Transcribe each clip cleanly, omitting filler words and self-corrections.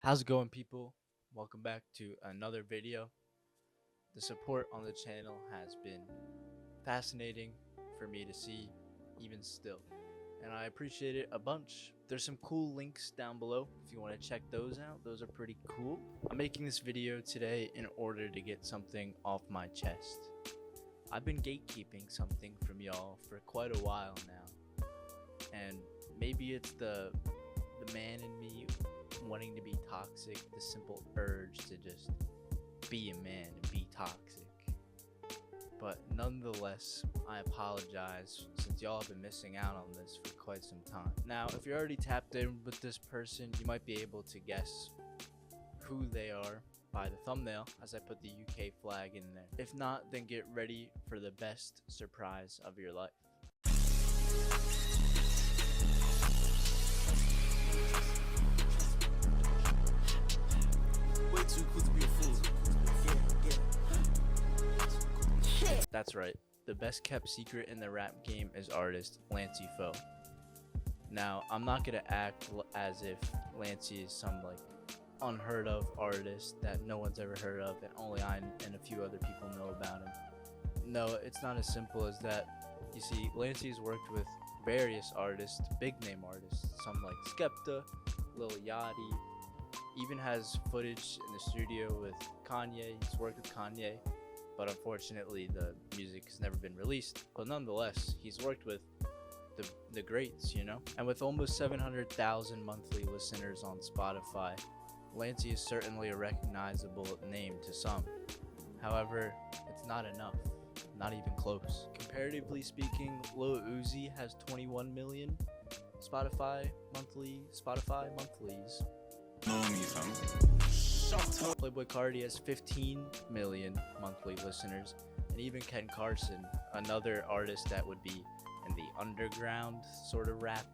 How's it going, people? Welcome back to another video. The support on the channel has been fascinating for me to see, even still, and I appreciate it a bunch. There's some cool links down below if you want to check those out. Those are pretty cool. I'm making this video today in order to get something off my chest. I've been gatekeeping something from y'all for quite a while now, and maybe it's the man in me wanting to be toxic, the simple urge to just be a man and be toxic. But nonetheless, I apologize since y'all have been missing out on this for quite some time. Now, if you're already tapped in with this person, you might be able to guess who they are by the thumbnail as I put the UK flag in there. If not, then get ready for the best surprise of your life. Way too cool to be a fool. That's right, the best kept secret in the rap game is artist Lancey Foux. Now, I'm not gonna act as if Lancey is some unheard of artist that no one's ever heard of and only I and a few other people know about him. No, it's not as simple as that. You see, Lancey's worked with various artists, big name artists, some like Skepta, Lil Yachty, even has footage in the studio with Kanye. He's worked with Kanye, but unfortunately the music has never been released. But nonetheless, he's worked with the greats, you know? And with almost 700,000 monthly listeners on Spotify, Lancey is certainly a recognizable name to some. However, it's not enough. Not even close. Comparatively speaking, Lil Uzi has 21 million Spotify monthlies. Playboi Carti has 15 million monthly listeners, and even Carson, another artist that would be in the underground sort of rap,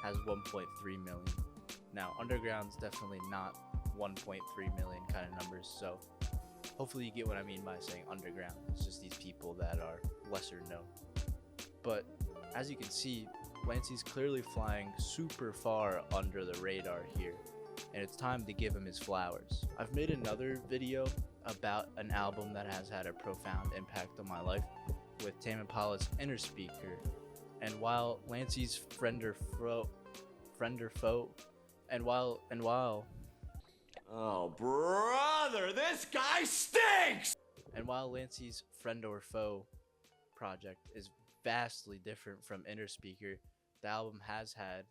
has 1.3 million. Now, underground's definitely not 1.3 million kind of numbers, so hopefully you get what I mean by saying underground. It's just these people that are lesser known. But as you can see, Lancey's clearly flying super far under the radar here, and it's time to give him his flowers. I've made another video about an album that has had a profound impact on my life with Tame Impala's Innerspeaker, and while Lancey's friend or foe, and while Oh, brother, this guy stinks! And while Lancey's Friend or Foe project is vastly different from Innerspeaker, the album has had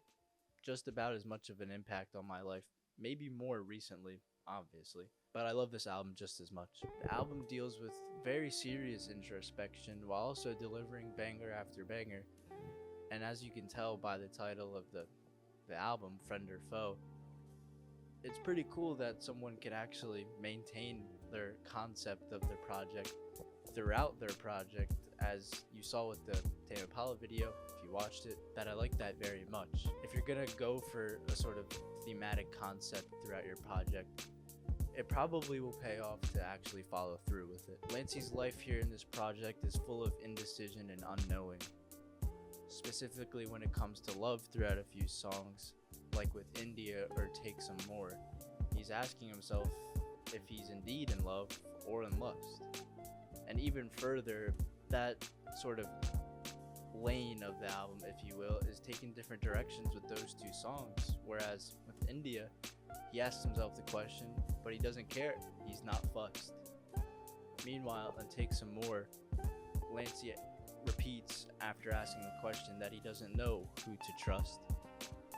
just about as much of an impact on my life, maybe more recently, obviously. But I love this album just as much. The album deals with very serious introspection while also delivering banger after banger. And as you can tell by the title of the album, Friend or Foe, it's pretty cool that someone can actually maintain their concept of their project throughout their project, as you saw with the Tame Impala video, if you watched it, that I like that very much. If you're gonna go for a sort of thematic concept throughout your project, it probably will pay off to actually follow through with it. Lancey's life here in this project is full of indecision and unknowing, specifically when it comes to love throughout a few songs, like with India or Take Some More. He's asking himself if he's indeed in love or in lust. And even further, that sort of lane of the album, if you will, is taking different directions with those two songs. Whereas with India, he asks himself the question, but he doesn't care. He's not fussed. Meanwhile, on Take Some More, Lancey repeats after asking the question that he doesn't know who to trust,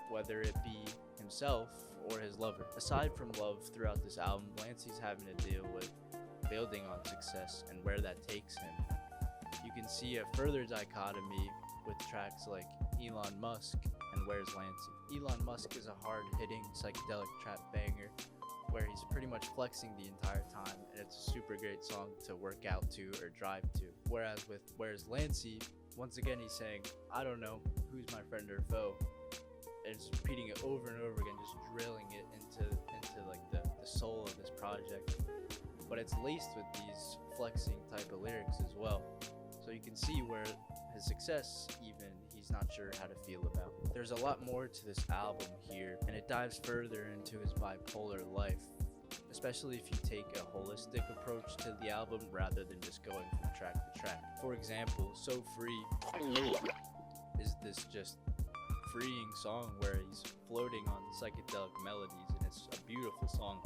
whether it be himself or his lover. Aside from love throughout this album, Lancey's having to deal with building on success and where that takes him. You can see a further dichotomy with tracks like Elon Musk and Where's Lancey. Elon Musk is a hard-hitting psychedelic trap banger where he's pretty much flexing the entire time, and it's a super great song to work out to or drive to. Whereas with Where's Lancey, once again he's saying, I don't know who's my friend or foe, and it's repeating it over and over again, just drilling it into like the soul of this project. But it's laced with these flexing type of lyrics as well. So you can see where his success, even, he's he's not sure how to feel about. There's a lot more to this album here, and it dives further into his bipolar life, especially if you take a holistic approach to the album rather than just going from track to track. For example, So Free is this just freeing song where he's floating on psychedelic melodies, and it's a beautiful song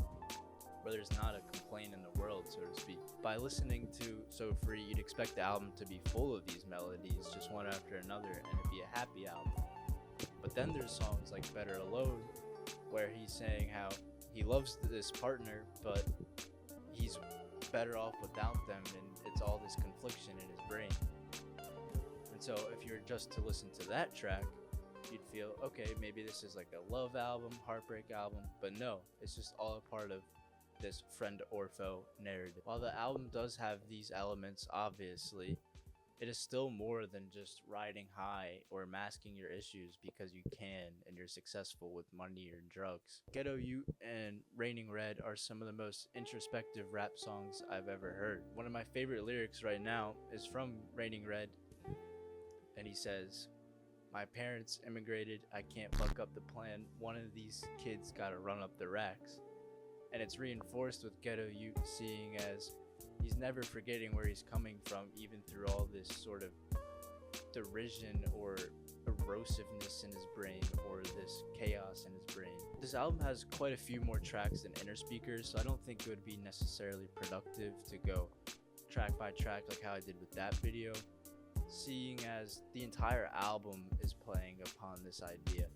where there's not a complaint in the world, so to speak. By listening to So Free, you'd expect the album to be full of these melodies, just one after another, and it'd be a happy album. But then there's songs like Better Alone, where he's saying how he loves this partner, but he's better off without them, and it's all this confliction in his brain. And so if you're just to listen to that track, you'd feel, okay, maybe this is like a love album, heartbreak album, but no, it's just all a part of this friend or foe narrative. While the album does have these elements, obviously, it is still more than just riding high or masking your issues because you can and you're successful with money or drugs. Ghetto Ute and Raining Red are some of the most introspective rap songs I've ever heard. One of my favorite lyrics right now is from Raining Red, and he says, "My parents immigrated, I can't fuck up the plan. One of these kids gotta run up the racks." And it's reinforced with Ghetto Ute, seeing as he's never forgetting where he's coming from, even through all this sort of derision or erosiveness in his brain, or this chaos in his brain. This album has quite a few more tracks than Innerspeaker, so I don't think it would be necessarily productive to go track by track like how I did with that video, seeing as the entire album is playing upon this idea.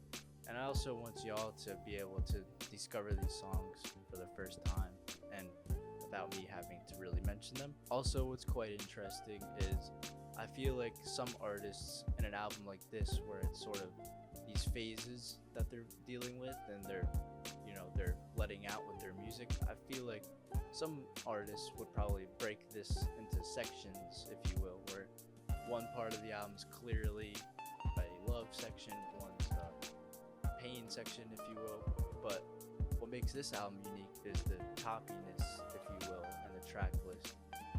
And I also want y'all to be able to discover these songs for the first time and without me having to really mention them. Also, what's quite interesting is I feel like some artists in an album like this, where it's sort of these phases that they're dealing with and they're letting out with their music, I feel like some artists would probably break this into sections, if you will, where one part of the album is clearly a love section, one's a pain section, if you will. But what makes this album unique is the toppiness, if you will, and the track list.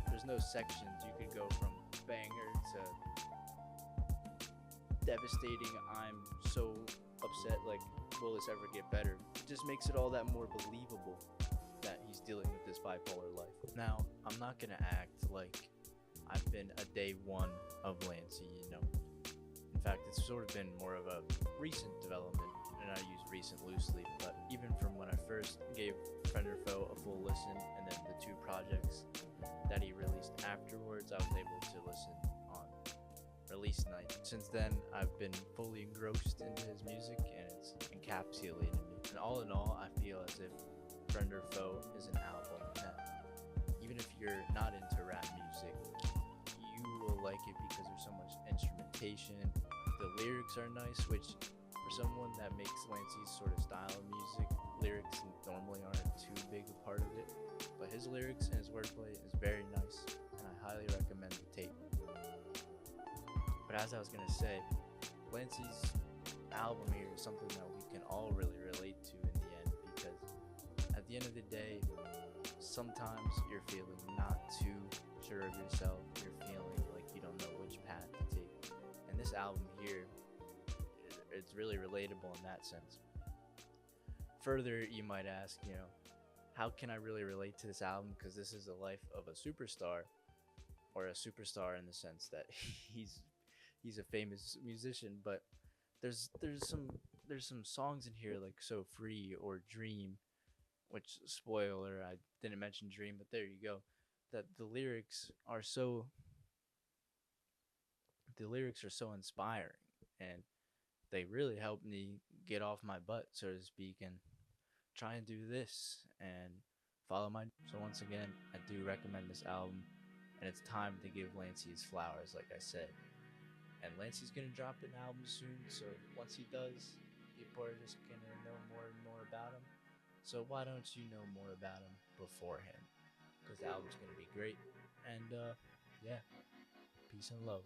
There's no sections. You could go from banger to devastating, I'm so upset, like, will this ever get better? It just makes it all that more believable that he's dealing with this bipolar life. Now, I'm not gonna act like I've been a day one of Lancey, In fact, it's sort of been more of a recent development, and I use recent loosely, but even from when I first gave Friend or Foe a full listen, and then the two projects that he released afterwards, I was able to listen on release night. Since then, I've been fully engrossed into his music, and it's encapsulated me. And all in all, I feel as if Friend or Foe is an album that, even if you're not into rap music, you will like it because there's so much instrumentation. The lyrics are nice, which for someone that makes Lancey's sort of style of music, lyrics normally aren't too big a part of it. But his lyrics and his wordplay is very nice, and I highly recommend the tape. But as I was gonna say, Lancey's album here is something that we can all really relate to in the end, because at the end of the day, sometimes you're feeling not too sure of yourself, you're feeling like you don't know which path to take. And this album here, it's really relatable in that sense. Further, you might ask, how can I really relate to this album? Because this is the life of a superstar, or a superstar in the sense that he's a famous musician. But there's some songs in here like So Free or Dream, which, spoiler, I didn't mention Dream, but there you go, that the lyrics are so inspiring, and they really helped me get off my butt, so to speak, and try and do this and follow my. So once again, I do recommend this album, and it's time to give Lancey his flowers, like I said. And Lancey's gonna drop an album soon, so once he does, people are just gonna know more and more about him. So why don't you know more about him beforehand? Because the album's gonna be great. And yeah, peace and love.